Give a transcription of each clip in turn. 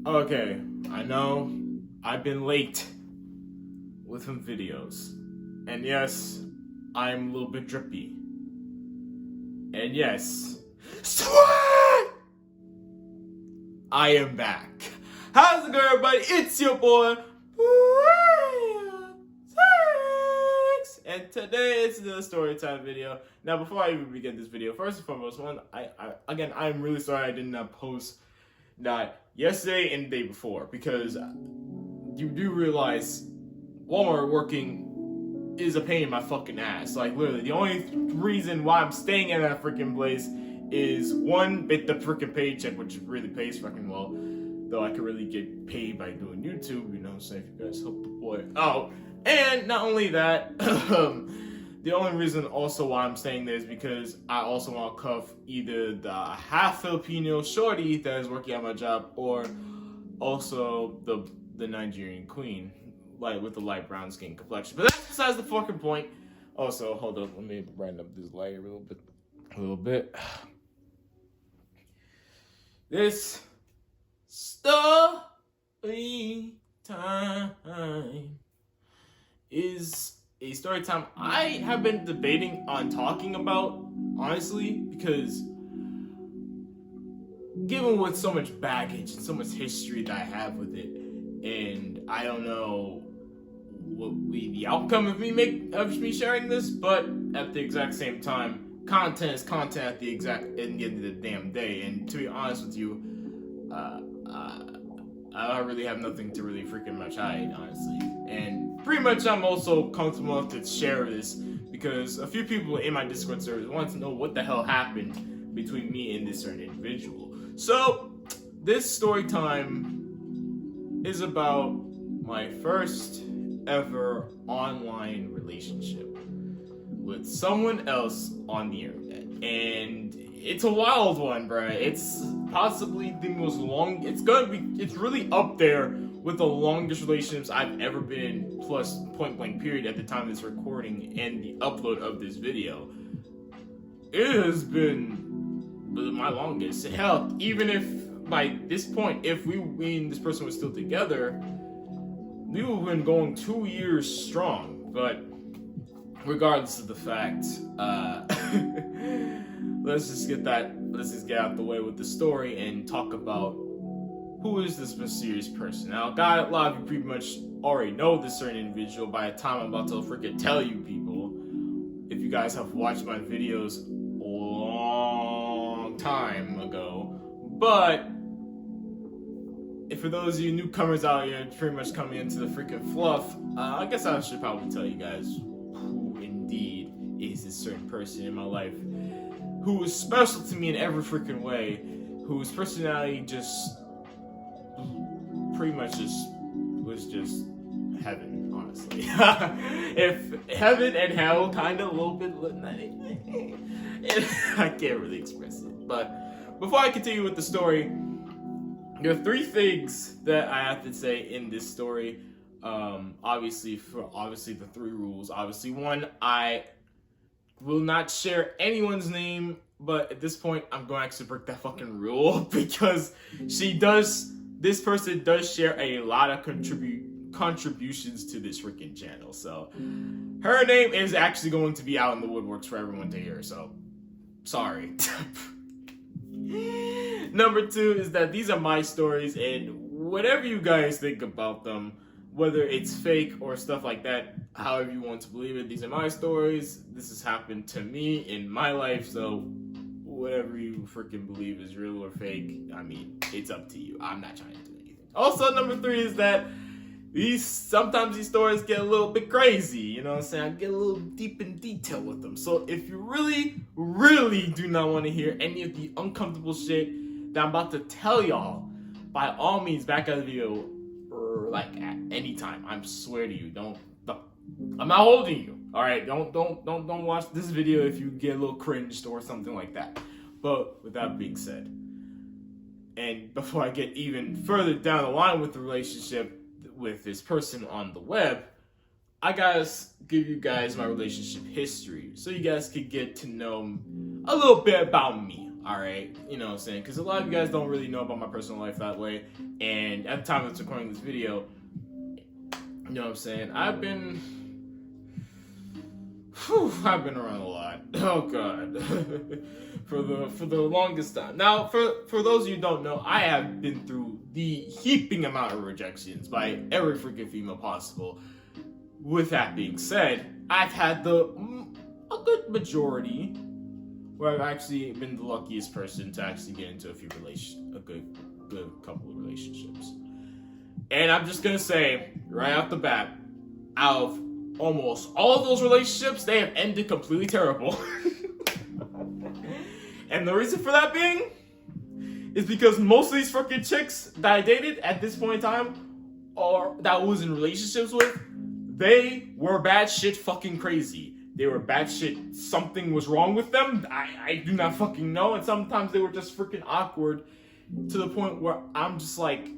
Okay, I know I've been late with some videos. And yes, I'm a little bit drippy. And yes, sweat! I am back. How's it going, everybody? It's your boy, Six, and today is the Storytime video. Now, before I even begin this video, first and foremost, I'm really sorry I did not post that yesterday and the day before, because you do realize Walmart working is a pain in my fucking ass. Like, literally, the only reason why I'm staying in that freaking place is one, bit the freaking paycheck, which really pays fucking well. Though I could really get paid by doing YouTube, you know what I'm saying, if you guys help the boy out. And not only that, the only reason also why I'm staying there is because I also want to cuff either the half Filipino shorty that is working at my job, or also the Nigerian queen, like with the light brown skin complexion. But that's besides the fucking point. Also, hold up, let me brighten up this light a little bit. This story time is a story time I have been debating on talking about, honestly, because given with so much baggage and so much history that I have with it, and I don't know what will be the outcome of me sharing this, but at the exact same time, content is content at the end of the damn day. And to be honest with you, I really have nothing to really freaking much hide, honestly. And pretty much I'm also comfortable enough to share this because a few people in my Discord servers want to know what the hell happened between me and this certain individual. So, this story time is about my first ever online relationship with someone else on the internet. And it's a wild one, bruh. It's possibly the most it's really up there with the longest relationships I've ever been in, plus point blank period at the time of this recording and the upload of this video. It has been my longest. Hell, even if by this point, if me and this person was still together, we would have been going 2 years strong. But regardless of the fact, let's just get out the way with the story and talk about who is this mysterious person. Now, a lot of you pretty much already know this certain individual by the time I'm about to freaking tell you people, if you guys have watched my videos a long time ago. But if for those of you newcomers out here pretty much coming into the freaking fluff, I guess I should probably tell you guys who indeed is this certain person in my life who is special to me in every freaking way, whose personality just pretty much was just heaven, honestly. If heaven and hell kind of a little bit, I can't really express it. But before I continue with the story, there are 3 things that I have to say in this story. Obviously the 3 rules. Obviously, 1, I will not share anyone's name, but at this point, I'm going to actually break that fucking rule because this person does share a lot of contributions to this freaking channel. So her name is actually going to be out in the woodworks for everyone to hear. So sorry. Number 2 is that these are my stories, and whatever you guys think about them, whether it's fake or stuff like that, however you want to believe it, these are my stories. This has happened to me in my life, so whatever you freaking believe is real or fake, I mean, it's up to you. I'm not trying to do anything. Also, number 3 is that sometimes these stories get a little bit crazy, you know what I'm saying? I get a little deep in detail with them. So if you really, really do not want to hear any of the uncomfortable shit that I'm about to tell y'all, by all means, back out of the video, like at any time. I swear to you, don't. I'm not holding you. All right, don't watch this video if you get a little cringed or something like that. But with that being said, and before I get even further down the line with the relationship with this person on the web, I gotta give you guys my relationship history so you guys could get to know a little bit about me. Alright, you know what I'm saying? Because a lot of you guys don't really know about my personal life that way. And at the time of recording this video, you know what I'm saying? I've been around a lot. Oh god. for the longest time. Now, for those of you who don't know, I have been through the heaping amount of rejections by every freaking female possible. With that being said, I've had a good majority where I've actually been the luckiest person to actually get into a good couple of relationships. And I'm just gonna say, right off the bat, out of almost all of those relationships, they have ended completely terrible. And the reason for that being is because most of these fucking chicks that I dated at this point in time, or that I was in relationships with, they were bad shit fucking crazy. They were bad shit. Something was wrong with them. I do not fucking know. And sometimes they were just freaking awkward to the point where I'm just like,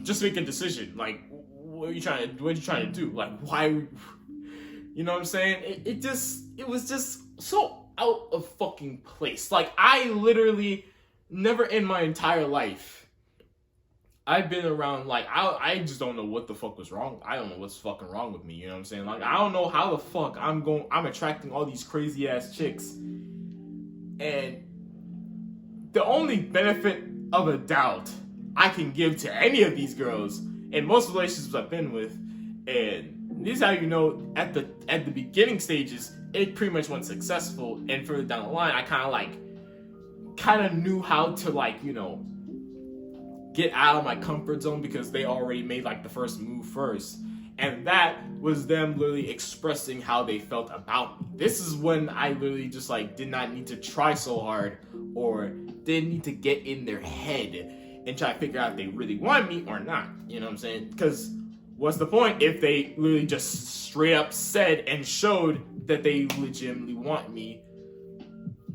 just make a decision. Like, what are you trying to do? Like, why? You know what I'm saying? It was just so out of fucking place. Like, I literally never in my entire life I've been around, like, I just don't know what the fuck was wrong. I don't know what's fucking wrong with me, you know what I'm saying? Like, I don't know how the fuck I'm attracting all these crazy ass chicks. And the only benefit of a doubt I can give to any of these girls in most relationships I've been with, and this is how you know at the beginning stages, it pretty much went successful, and further down the line, I kind of knew how to, like, you know, get out of my comfort zone because they already made like the first move first. And that was them literally expressing how they felt about me. This is when I literally just like did not need to try so hard or didn't need to get in their head and try to figure out if they really want me or not. You know what I'm saying? Because what's the point if they literally just straight up said and showed that they legitimately want me?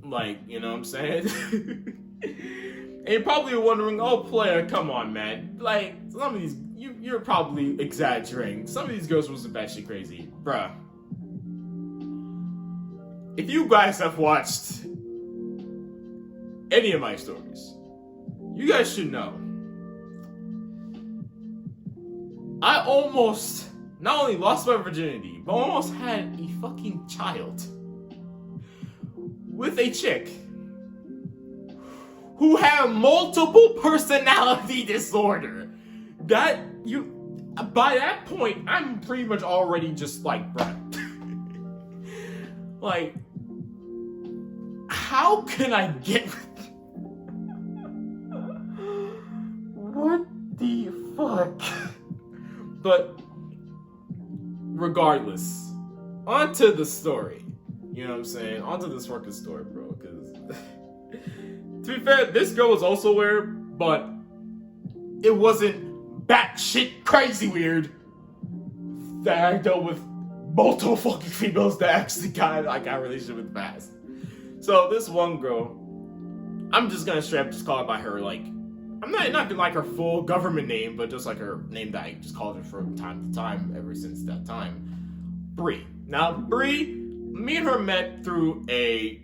Like, you know what I'm saying? And you're probably wondering, oh, player, come on, man. Like, some of these, you're probably exaggerating. Some of these girls wasn't batshit crazy. Bruh. If you guys have watched any of my stories, you guys should know. I almost not only lost my virginity, but almost had a fucking child with a chick who have multiple personality disorder. By that point, I'm pretty much already just like, bruh. Like, how can I get what the fuck? But regardless, onto the story. You know what I'm saying? Onto this fucking story, bro, because to be fair, this girl was also weird, but it wasn't batshit crazy weird that I dealt with multiple fucking females that actually got a relationship with fast. So this one girl, I'm just gonna straight up just call her by her, like, I'm not gonna like her full government name, but just like her name that I just called her from time to time ever since that time. Bree. Now Bree, me and her met through a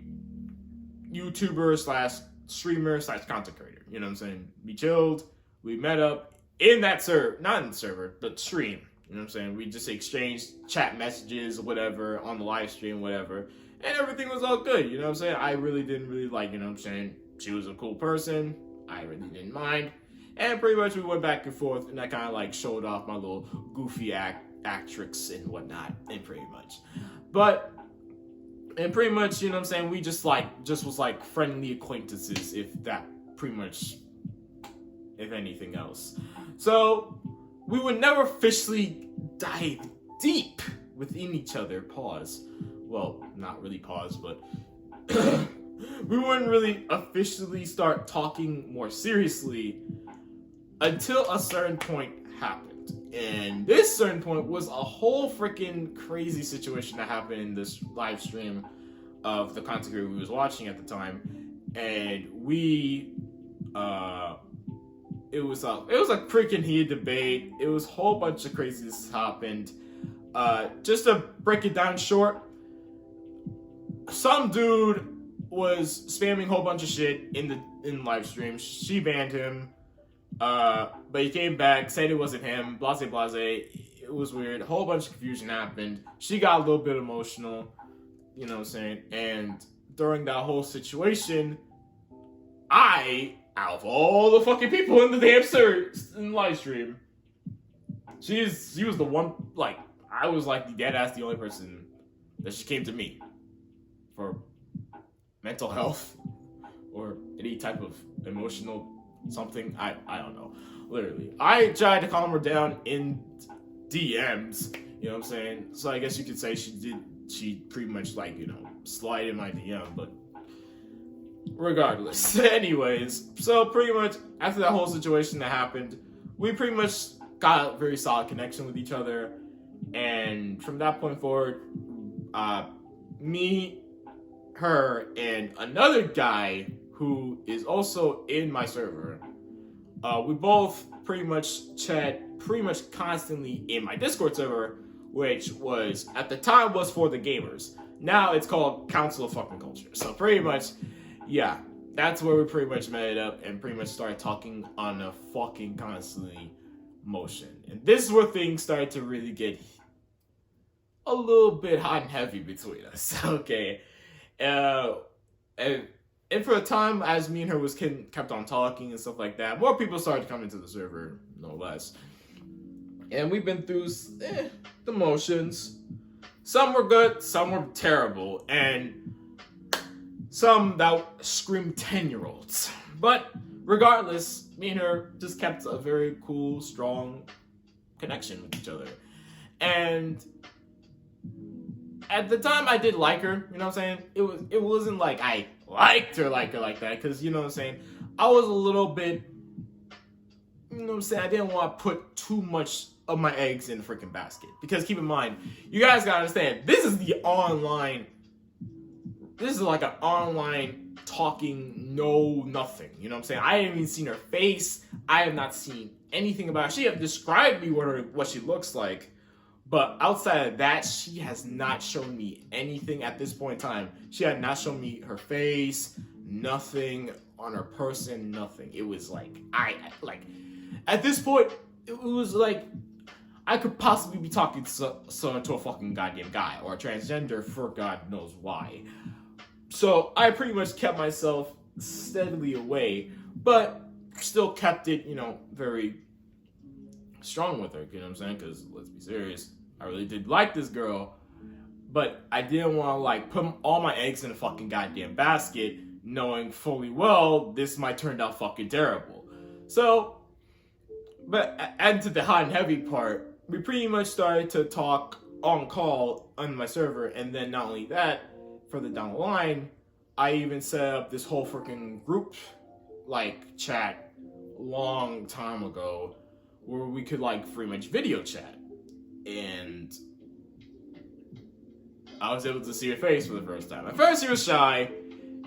YouTuber / streamer / content creator. You know what I'm saying? We chilled, we met up in that server, not in the server, but stream. You know what I'm saying? We just exchanged chat messages, whatever, on the live stream, whatever. And everything was all good, you know what I'm saying? I really didn't you know what I'm saying? She was a cool person, I really didn't mind. And pretty much we went back and forth, and I kind of like showed off my little goofy act tricks and whatnot, and pretty much. And pretty much, you know what I'm saying, we just was like friendly acquaintances, if that pretty much, if anything else. So, we would never officially dive deep within each other, pause. Well, not really pause, but we wouldn't really officially start talking more seriously until a certain point happened. And this certain point was a whole freaking crazy situation that happened in this live stream of the content creator we was watching at the time. And it was a freaking heated debate. It was a whole bunch of craziness happened. Just to break it down short, some dude was spamming a whole bunch of shit in live stream. She banned him, but he came back, said it wasn't him, blase blase. It was weird. A whole bunch of confusion happened. She got a little bit emotional, you know what I'm saying? And during that whole situation, out of all the fucking people in the damn live stream, she was the one, like, I was like the dead ass the only person that she came to me for mental health or any type of emotional something. I don't know. Literally. I tried to calm her down in DMs, you know what I'm saying? So I guess you could say she pretty much, like, you know, slide in my DM, but regardless. Anyways, so pretty much after that whole situation that happened, we pretty much got a very solid connection with each other, and from that point forward, me, her, and another guy who is also in my server, we both pretty much chat pretty much constantly in my Discord server, which was, at the time, was for the gamers. Now it's called Council of Fucking Culture. So pretty much, yeah, that's where we pretty much met up and pretty much started talking on a fucking constantly motion. And this is where things started to really get a little bit hot and heavy between us. Okay. And for a time, as me and her kept on talking and stuff like that, more people started coming to the server, no less. And we've been through the motions. Some were good, some were terrible, and some that screamed 10-year-olds. But regardless, me and her just kept a very cool, strong connection with each other. And at the time, I did like her, you know what I'm saying? It wasn't like I liked her like that, because, you know what I'm saying, I was a little bit, you know what I'm saying, I didn't want to put too much of my eggs in the freaking basket. Because keep in mind, you guys gotta understand, this is like an online talking, nothing, you know what I'm saying? I haven't even seen her face, I have not seen anything about her. She have described me what she looks like, but outside of that, she has not shown me anything at this point in time. She had not shown me her face, nothing on her person, nothing. It was like, at this point, it was like, I could possibly be talking to a fucking goddamn guy, or a transgender for God knows why. So I pretty much kept myself steadily away, but still kept it, you know, very strong with her, you know what I'm saying? Because let's be serious, I really did like this girl, but I didn't want to, like, put all my eggs in a fucking goddamn basket, knowing fully well this might turn out fucking terrible. So, but add to the hot and heavy part, we pretty much started to talk on call on my server, and then not only that, further down the line, I even set up this whole freaking group, like, chat long time ago, where we could, like, pretty much video chat. And I was able to see her face for the first time. At first she was shy,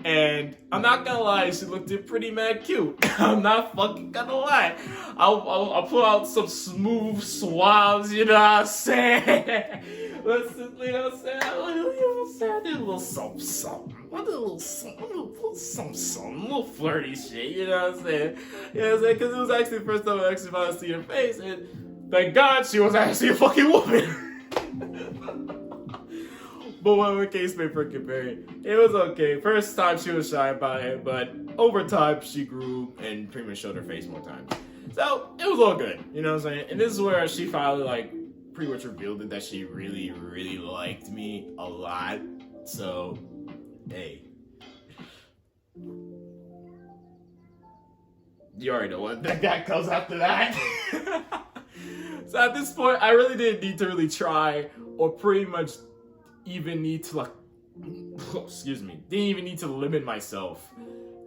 and I'm not gonna lie, she looked pretty mad cute. I'm not fucking gonna lie. I'll pull out some smooth swabs, you know what I'm saying? Listen, you know what I'm saying? I did a little something. I did a little something, a little flirty shit, you know what I'm saying? You know what I'm saying? Because it was actually the first time I actually found to see her face, and thank God she was actually a fucking woman. But whatever case may freaking vary, it was okay. First time she was shy about it, but over time she grew and pretty much showed her face more times. So it was all good, you know what I'm saying? And this is where she finally, like, pretty much revealed it that she really, really liked me a lot. So, hey. You already know what that comes after that. So at this point, I really didn't need to really try or pretty much even need to, like, didn't even need to limit myself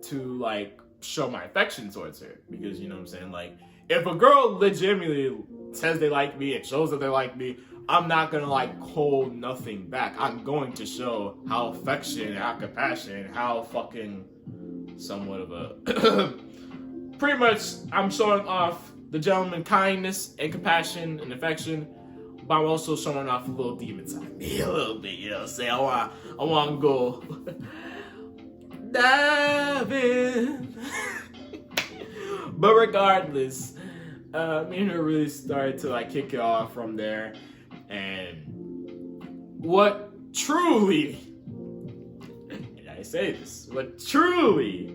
to, like, show my affection towards her. Because, you know what I'm saying, like, if a girl legitimately says they like me and shows that they like me, I'm not gonna, like, hold nothing back. I'm going to show how affection, how compassion, how fucking somewhat of a pretty much I'm showing off the gentleman kindness and compassion and affection, but I'm also showing off a little demon side of me a little bit, you know what I'm saying? I want to go 7. But regardless, me and her really started to like kick it off from there. And what truly, and I say this, what truly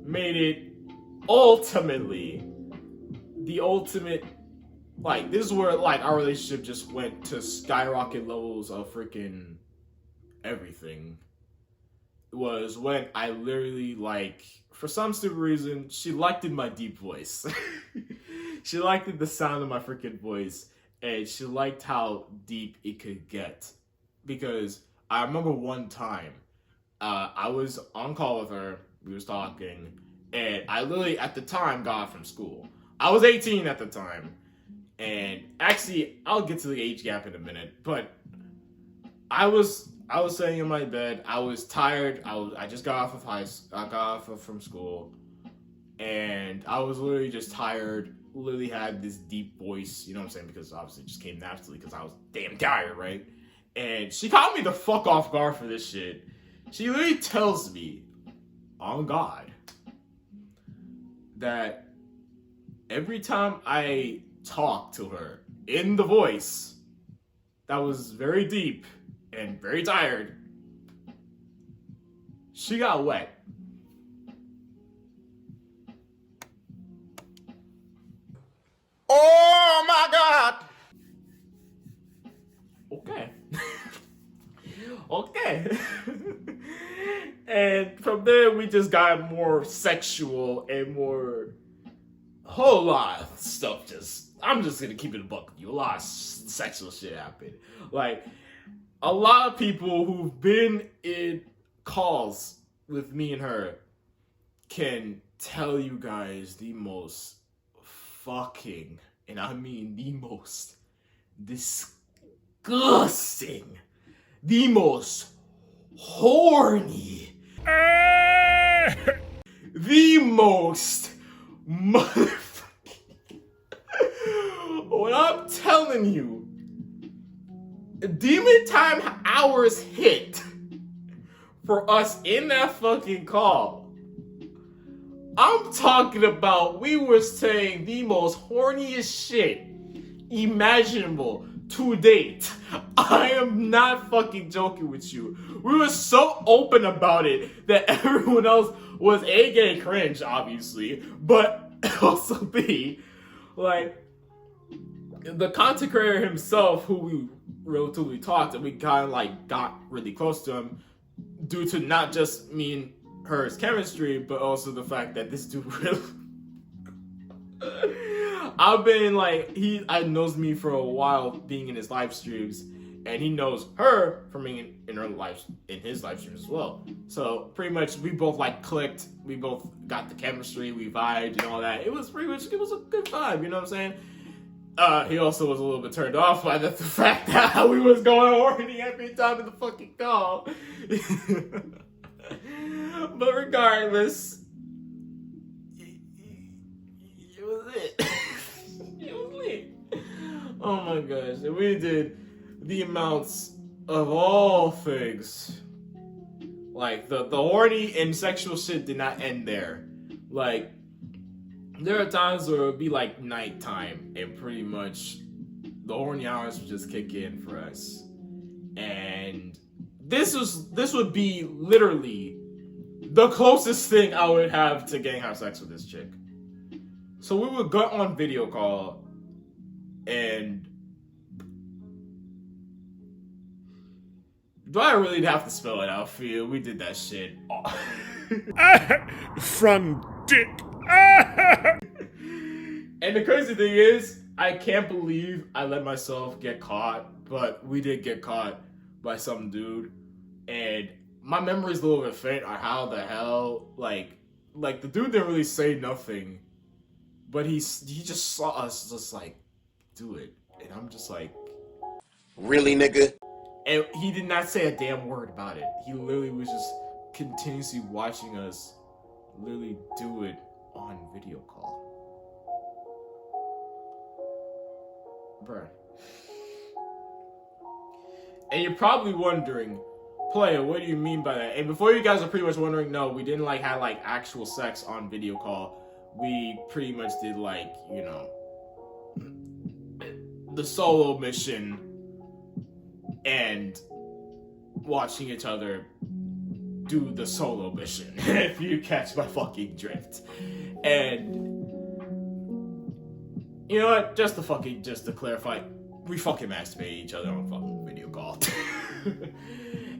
made it ultimately the ultimate, like, this is where like our relationship just went to skyrocket levels of freaking everything, was when I literally, like, for some stupid reason, she liked my deep voice. She liked the sound of my freaking voice, and she liked how deep it could get. Because I remember one time, I was on call with her, we was talking, and I literally, at the time, got off from school. I was 18 at the time, and actually, I'll get to the age gap in a minute, but I was sitting in my bed. I was tired. I just got off of from school, and I was literally just tired. Literally had this deep voice, you know what I'm saying? Because obviously it just came naturally because I was damn tired, right? And she caught me the fuck off guard for this shit. She literally tells me, on God, that every time I talk to her in the voice that was very deep and very tired, she got wet. Oh my God! Okay. Okay. And from there, we just got more sexual and more, whole lot of stuff. I'm just gonna keep it a buck with you. A lot of sexual shit happened. Like, a lot of people who've been in calls with me and her can tell you guys the most fucking, and I mean the most disgusting, the most horny, the most motherfucking. When I'm telling you, demon time hours hit for us in that fucking call. I'm talking about, we were saying the most horniest shit imaginable to date. I am not fucking joking with you. We were so open about it that everyone else was A, getting cringe, obviously, but also B, like, the content creator himself, who we relatively talked, and we kind of like got really close to him due to not just me and her's chemistry, but also the fact that this dude really I've been like, I knows me for a while being in his live streams, and he knows her from being in his live streams as well. So pretty much we both like clicked, we both got the chemistry, we vibed and all that. It was a good vibe, you know what I'm saying? He also was a little bit turned off by the fact that we was going horny every time in the fucking call. But regardless, it was it. It was lit. Oh my gosh. And we did the amounts of all things. Like, the horny and sexual shit did not end there. Like, there are times where it would be like nighttime and pretty much the horny hours would just kick in for us. And this would be literally the closest thing I would have to getting have sex with this chick. So we would go on video call, and do I really have to spell it out for you? We did that shit. From dick. And the crazy thing is, I can't believe I let myself get caught, but we did get caught by some dude, and my memory's a little bit faint on how the hell, like the dude didn't really say nothing, but he just saw us just like do it, and I'm just like, Really, nigga? and he did not say a damn word about it. He literally was just continuously watching us literally do it on video call. Bruh. And you're probably wondering, Player, what do you mean by that? And before you guys are pretty much wondering, no, we didn't like have like actual sex on video call. We pretty much did like, you know, the solo mission and watching each other do the solo mission. If you catch my fucking drift. And you know what? Just to clarify, we fucking masturbate each other on fucking video call.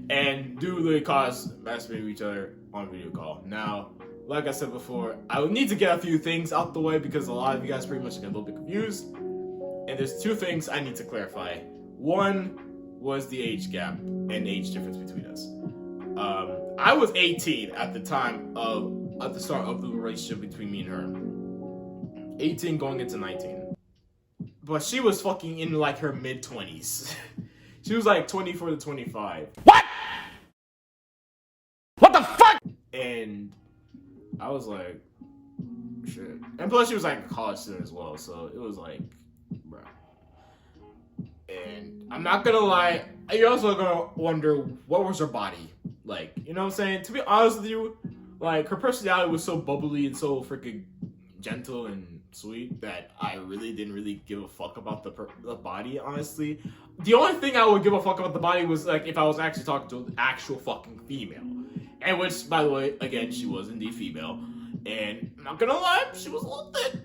And do literally cause masturbate each other on video call. Now, like I said before, I would need to get a few things out the way because a lot of you guys pretty much get a little bit confused. And there's two things I need to clarify. One was the age gap and age difference between us. I was 18 at the start of the relationship between me and her. 18 going into 19. But she was fucking in like her mid-20s. She was like 24 to 25. What? What the fuck? And I was like, shit. And plus she was like a college student as well, so it was like, bro. And I'm not gonna lie, you're also gonna wonder what was her body like. You know what I'm saying? To be honest with you, like her personality was so bubbly and so freaking gentle and sweet that I really didn't really give a fuck about the body, honestly. The only thing I would give a fuck about the body was like if I was actually talking to an actual fucking female. And which, by the way, again, she was indeed female. And I'm not gonna lie, she was a little thick.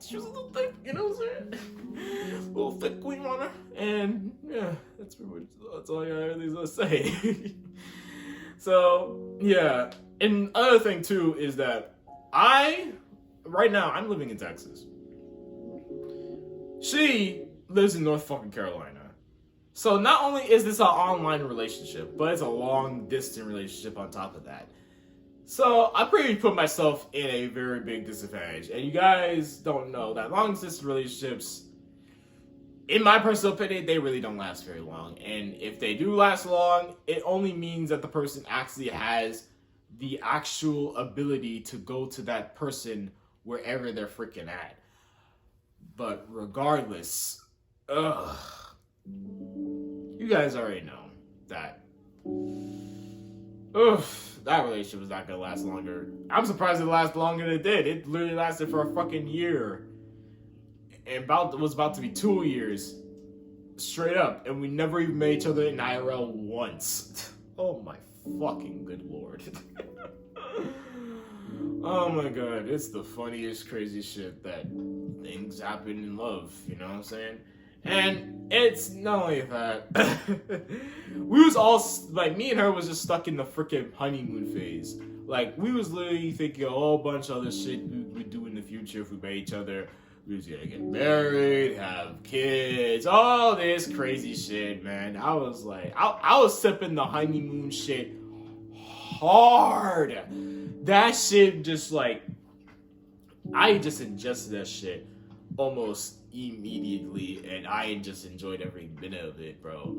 She was a little thick, you know what I'm saying? A little thick queen on her. And yeah, that's all I really want to say. So, yeah. And another thing too is that right now, I'm living in Texas. She lives in North fucking Carolina. So not only is this an online relationship, but it's a long distance relationship on top of that. So I pretty put myself in a very big disadvantage. And you guys don't know that long distance relationships, in my personal opinion, they really don't last very long. And if they do last long, it only means that the person actually has the actual ability to go to that person wherever they're freaking at. But regardless, you guys already know that that relationship was not gonna last longer. I'm surprised it lasted longer than it did. It literally lasted for a fucking year. And was about to be 2 years. Straight up. And we never even met each other in IRL once. Oh my fucking good lord. Oh my god, it's the funniest, crazy shit that things happen in love, you know what I'm saying? And it's not only that, we was all, like, me and her was just stuck in the freaking honeymoon phase. Like, we was literally thinking a whole bunch of other shit we would do in the future if we met each other. We was gonna get married, have kids, all this crazy shit, man. I was like, I was sipping the honeymoon shit hard. That shit just like, I just ingested that shit almost immediately, and I just enjoyed every minute of it, bro.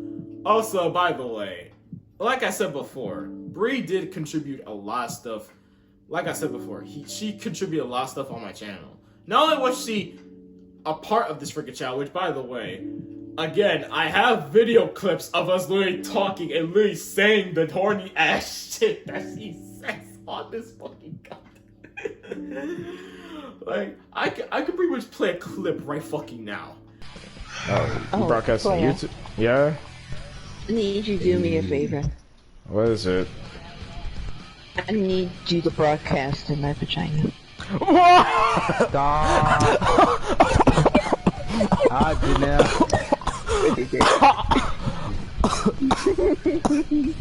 Also, by the way, like I said before, Bree did contribute a lot of stuff. Like I said before, she contributed a lot of stuff on my channel. Not only was she a part of this freaking channel, which, by the way, again, I have video clips of us literally talking and literally saying the horny ass shit that she says on this fucking content. Like, I could pretty much play a clip right fucking now. Oh, broadcasting on YouTube? Yeah? I need you to do me a favor. What is it? I need you to broadcast in my vagina. Stop! I did now.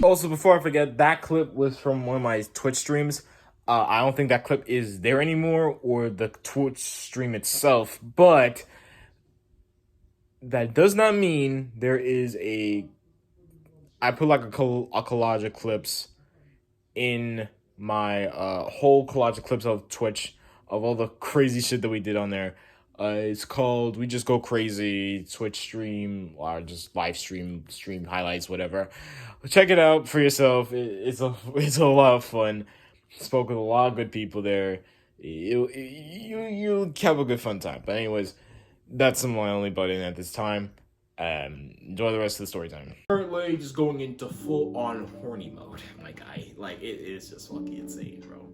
Also, before I forget, that clip was from one of my Twitch streams. I don't think that clip is there anymore, or the Twitch stream itself, but that does not mean there is I put like a collage of clips in my whole collage of clips of Twitch of all the crazy shit that we did on there. It's called We Just Go Crazy Twitch stream, or just live stream highlights, whatever. Check it out for yourself. It's a lot of fun. Spoke with a lot of good people there. You'll have a good fun time. But anyways, that's my only button at this time. Enjoy the rest of the story time. Currently just going into full-on horny mode, my guy. Like, it is just fucking insane, bro.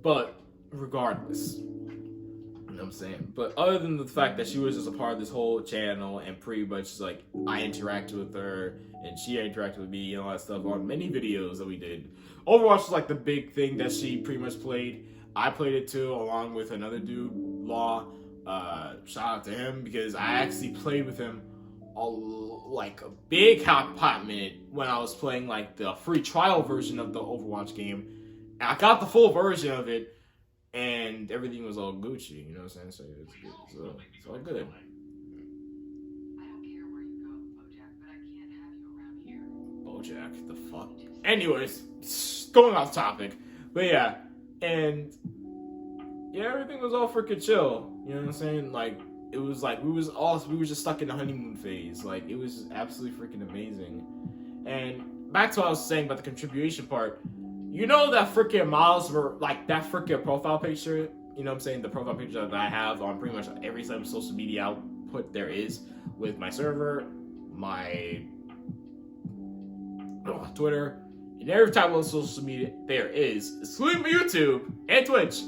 But regardless, you know what I'm saying? But other than the fact that she was just a part of this whole channel and pretty much like I interacted with her and she interacted with me and all that stuff on many videos that we did. Overwatch was like the big thing that she pretty much played. I played it too, along with another dude, Law. Shout out to him because I actually played with him like a big hot minute when I was playing like the free trial version of the Overwatch game. And I got the full version of it, and everything was all Gucci. You know what I'm saying? So it's good. So it's all good. Bojack, the fuck. Anyways, going off topic, but yeah, and yeah, everything was all freaking chill. You know what I'm saying? Like, it was like we were just stuck in the honeymoon phase. Like, it was absolutely freaking amazing. And back to what I was saying about the contribution part. You know that freaking Miles were like that freaking profile picture. You know what I'm saying? The profile picture that I have on pretty much every type of social media output there is, with my server, my Twitter, and every type of social media there is, excluding my YouTube and Twitch.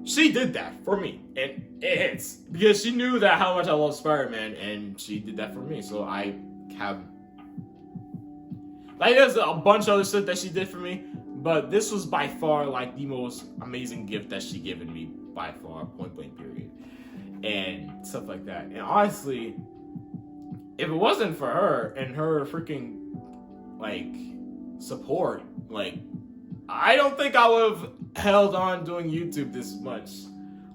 She did that for me, and it hits because she knew that how much I love Spider-Man, and she did that for me. So I have like there's a bunch of other stuff that she did for me, but this was by far like the most amazing gift that she given me by far, point blank period, and stuff like that. And honestly, if it wasn't for her and her freaking like support, like I don't think I would have held on doing YouTube this much.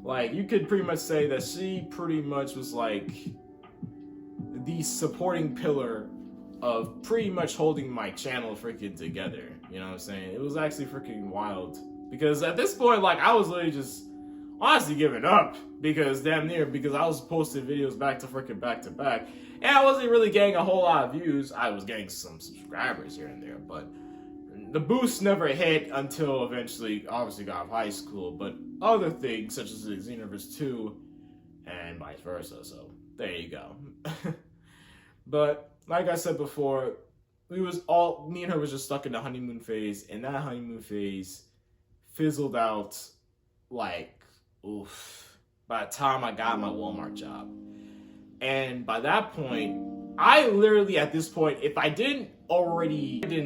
Like, you could pretty much say that she pretty much was like the supporting pillar of pretty much holding my channel freaking together. You know what I'm saying? It was actually freaking wild. Because at this point, like, I was literally just honestly giving up. Because I was posting videos back to back. And I wasn't really getting a whole lot of views. I was getting some subscribers here and there, but the boost never hit until eventually, obviously, got out of high school. But other things, such as the Xenoverse 2 and vice versa. So, there you go. But, like I said before, me and her was just stuck in the honeymoon phase. And that honeymoon phase fizzled out, like, by the time I got my Walmart job. And by that point, I literally, at this point, if I didn't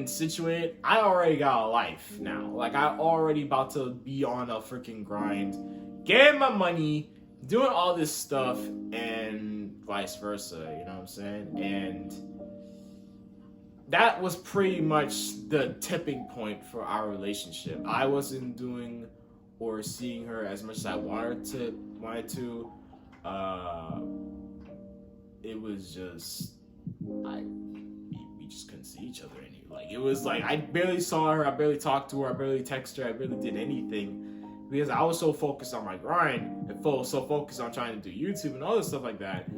situate, I already got a life now. Like, I already about to be on a freaking grind, getting my money, doing all this stuff, and vice versa, you know what I'm saying? And that was pretty much the tipping point for our relationship. I wasn't doing or seeing her as much as I wanted to. It was just we just couldn't see each other anymore. Like, it was like I barely saw her, I barely talked to her, I barely texted her, I barely did anything because I was so focused on my grind and so focused on trying to do YouTube and all this stuff like that.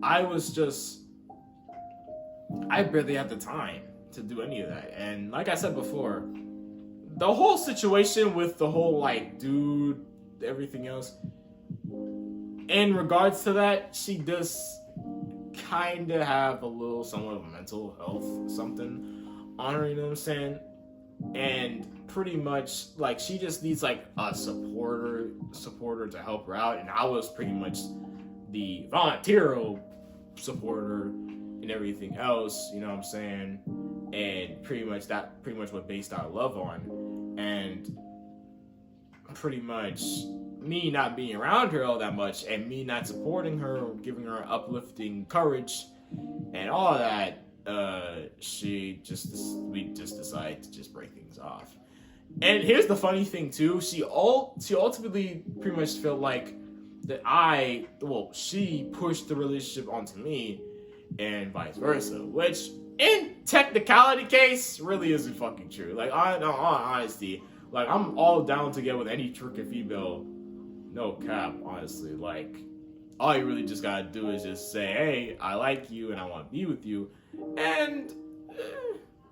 I barely had the time to do any of that. And like I said before, the whole situation with the whole like dude, everything else, in regards to that, she does kind of have a little somewhat of a mental health something on her, you know what I'm saying? And pretty much like she just needs like a supporter to help her out, and I was pretty much the volunteer supporter and everything else, you know what I'm saying? And pretty much what based our love on. And pretty much me not being around her all that much and me not supporting her or giving her uplifting courage and all of that, we just decided to just break things off. And here's the funny thing too, she ultimately pretty much felt like that she pushed the relationship onto me and vice versa, which in technicality case really isn't fucking true. Like, on honesty, like, I'm all down to get with any freaking female, no cap, honestly. Like, all you really just gotta do is just say, hey, I like you and I want to be with you. And,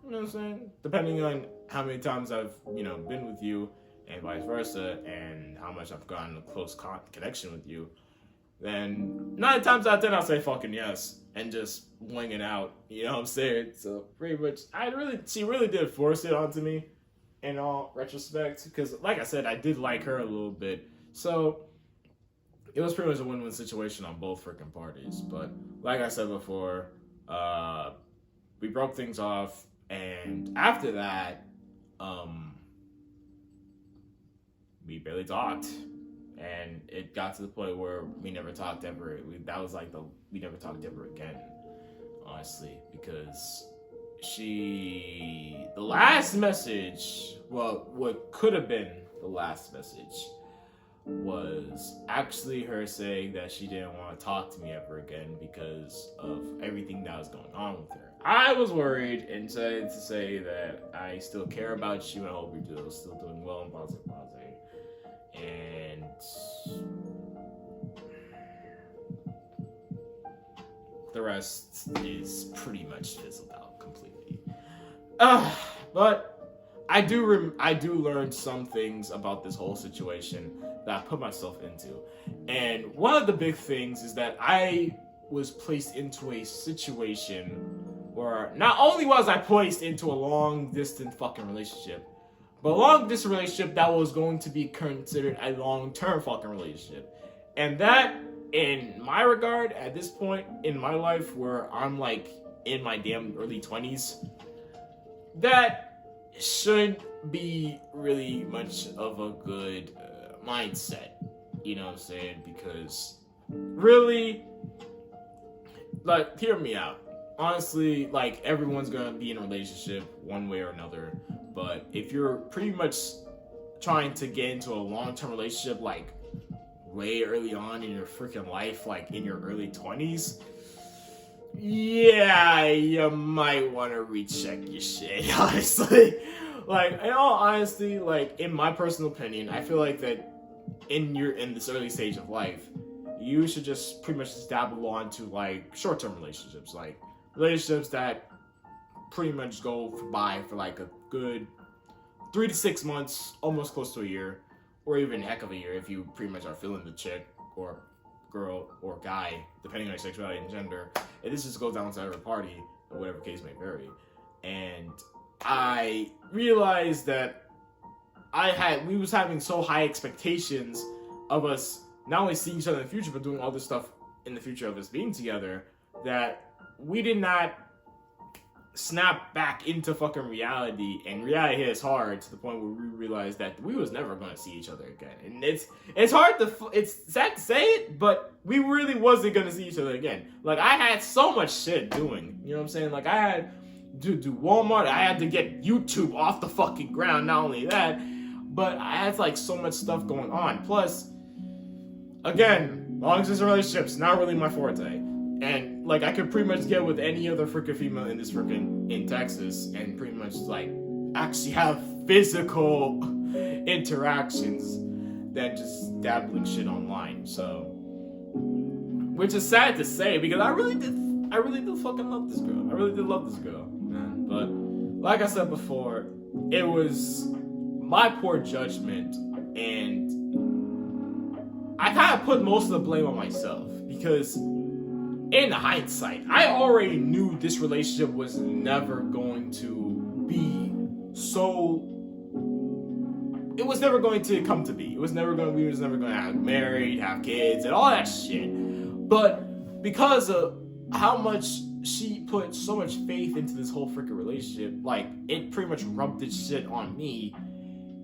you know what I'm saying? Depending on how many times I've, been with you and vice versa, and how much I've gotten a close connection with you, then 9 times out of 10 I'll say fucking yes and just wing it out. You know what I'm saying? So pretty much, she really did force it onto me in all retrospect, because like I said, I did like her a little bit. So it was pretty much a win-win situation on both freaking parties. But like I said before, we broke things off, and after that, we barely talked, and it got to the point where we never talked ever. We never talked ever again, honestly, because the last message, well, what could have been the last message, was actually her saying that she didn't want to talk to me ever again because of everything that was going on with her. I was worried and said to say that I still care about you and I hope you're still doing well and positive. And the rest is pretty much fizzled out completely. But I do learn some things about this whole situation that I put myself into. And one of the big things is that I was placed into a situation where not only was I placed into a long distance fucking relationship, but a long distance relationship that was going to be considered a long-term fucking relationship. And that, in my regard, at this point in my life where I'm like in my damn early 20s, that shouldn't be really much of a good mindset. You know what I'm saying? Because really, like, hear me out. Honestly, like, everyone's gonna be in a relationship one way or another. But if you're pretty much trying to get into a long-term relationship, like, way early on in your freaking life, like in your early 20s, yeah, you might want to recheck your shit, honestly. Like, in all honesty, like, in my personal opinion, I feel like that in this early stage of life, you should just pretty much just dabble onto, like, short-term relationships, like relationships that pretty much go by for like a good 3 to 6 months, almost close to a year, or even a heck of a year if you pretty much are feeling the chick or girl or guy, depending on your sexuality and gender. And this just goes down to every party, or whatever case may vary. And I realized that we was having so high expectations of us not only seeing each other in the future, but doing all this stuff in the future of us being together, that we did not snap back into fucking reality, and reality hit us hard to the point where we realized that we was never going to see each other again. And it's hard to, it's sad to say it, but we really wasn't going to see each other again. Like, I had so much shit doing, you know what I'm saying? Like, I had to do Walmart, I had to get YouTube off the fucking ground, not only that, but I had like so much stuff going on. Plus, again, long distance relationships, not really my forte. And, like, I could pretty much get with any other freaking female in Texas and pretty much, like, actually have physical interactions than just dabbling shit online. So, which is sad to say, because I really did fucking love this girl. I really did love this girl, man. But, like I said before, it was my poor judgment, and I kind of put most of the blame on myself, because in hindsight, I already knew this relationship was never going to be so. It was never going to come to be. We was never going to have married, have kids, and all that shit. But because of how much she put so much faith into this whole freaking relationship, like, it pretty much rubbed its shit on me,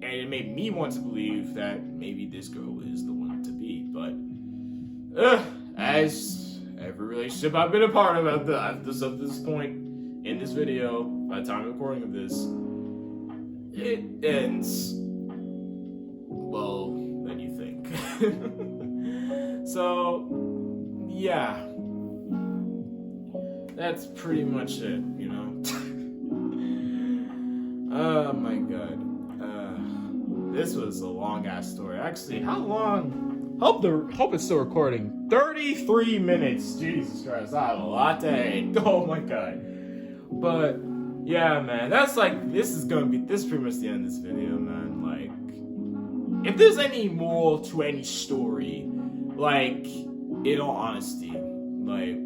and it made me want to believe that maybe this girl is the one to be. But as every relationship I've been a part of at this point in this video, by the time of recording of this, it ends well than you think. So, yeah. That's pretty much it, you know? Oh my god. This was a long-ass story. Actually, how long? Hope it's still recording. 33 minutes. Jesus Christ, I have a lot to hate. Oh my god. But yeah, man, this is pretty much the end of this video, man. Like, if there's any moral to any story, like, in all honesty, like,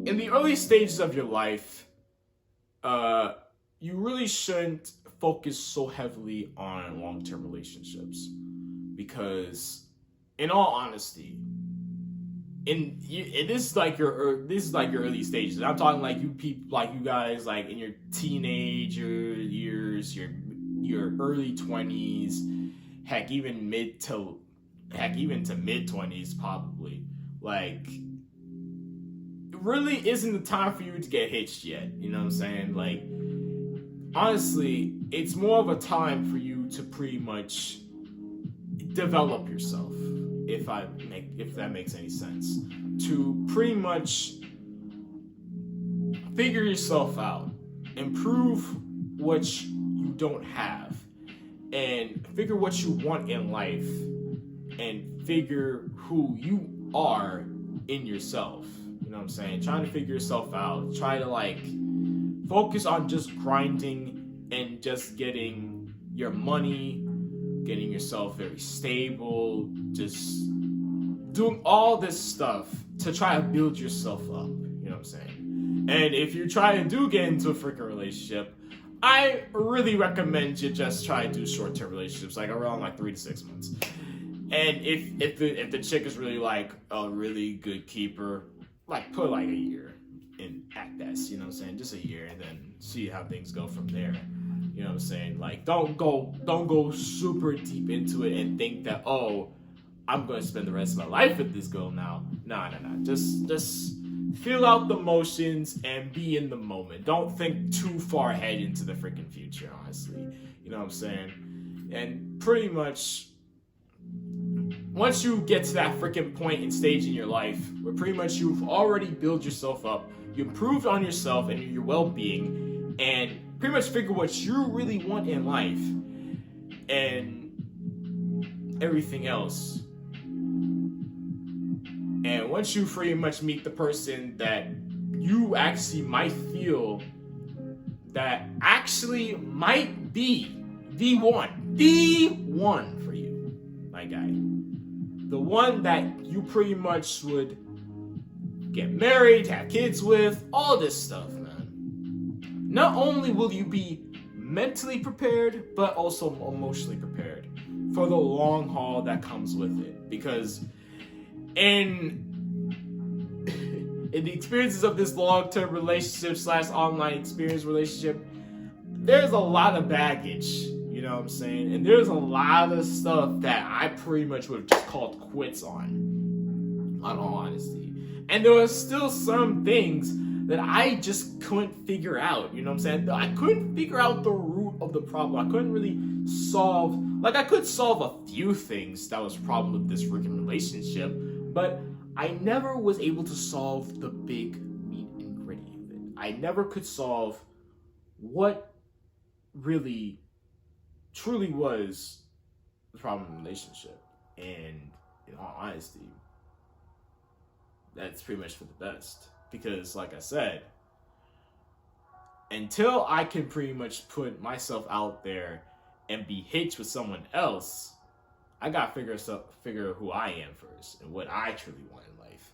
in the early stages of your life, you really shouldn't focus so heavily on long-term relationships, because in all honesty, this is like your early stages. I'm talking like you people, like you guys, like in your teenager years, your early 20s, heck even to mid 20s probably. Like, it really isn't the time for you to get hitched yet. You know what I'm saying? Like, honestly, it's more of a time for you to pretty much develop yourself, if that makes any sense, to pretty much figure yourself out, improve what you don't have, and figure what you want in life, and figure who you are in yourself. You know what I'm saying? Trying to figure yourself out, try to like focus on just grinding and just getting your money, getting yourself very stable, just doing all this stuff to try to build yourself up. You know what I'm saying? And if you try to get into a freaking relationship, I really recommend you just try to do short-term relationships, like around like 3 to 6 months. And if the chick is really like a really good keeper, like put like a year in at best. You know what I'm saying? Just a year, and then see how things go from there. You know what I'm saying? Like, don't go super deep into it and think that, oh, I'm gonna spend the rest of my life with this girl now. Nah. Just feel out the motions and be in the moment. Don't think too far ahead into the freaking future, honestly. You know what I'm saying? And pretty much, once you get to that freaking point and stage in your life where pretty much you've already built yourself up, you improved on yourself and your well-being, and pretty much figure what you really want in life and everything else. And once you pretty much meet the person that you actually might feel that actually might be the one for you, my guy, the one that you pretty much would get married, have kids with, all this stuff, man. Not only will you be mentally prepared, but also emotionally prepared for the long haul that comes with it. Because in the experiences of this long-term relationship / online experience relationship, there's a lot of baggage, you know what I'm saying? And there's a lot of stuff that I pretty much would have just called quits on all honesty. And there were still some things that I just couldn't figure out, you know what I'm saying? I couldn't figure out the root of the problem. I couldn't really solve, like I could solve a few things that was a problem with this freaking relationship, but I never was able to solve the big meat and gritty of it. I never could solve what really, truly was the problem in the relationship. And in all honesty, that's pretty much for the best. Because, like I said, until I can pretty much put myself out there and be hitched with someone else, I gotta figure who I am first and what I truly want in life.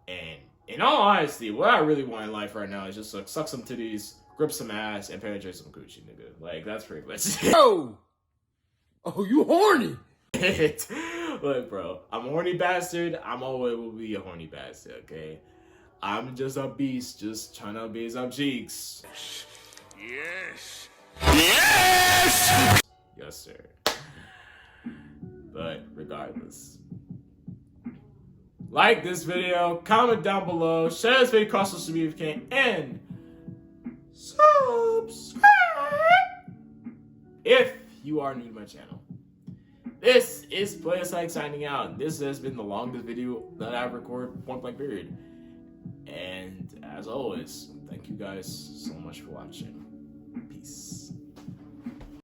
And in all honesty, what I really want in life right now is just like suck some titties, grip some ass, and penetrate some coochie, nigga. Like, that's pretty much it. Oh, you horny. Look, bro, I'm a horny bastard. I'm always will be a horny bastard, okay? I'm just a beast, just trying to be some cheeks. Yes. Yes. Yes, sir. But regardless, like this video, comment down below, share this video across social media if you can, and subscribe if you are new to my channel. This is PlayerSpsych signing out. This has been the longest video that I've recorded, point blank period. And as always, thank you guys so much for watching. Peace.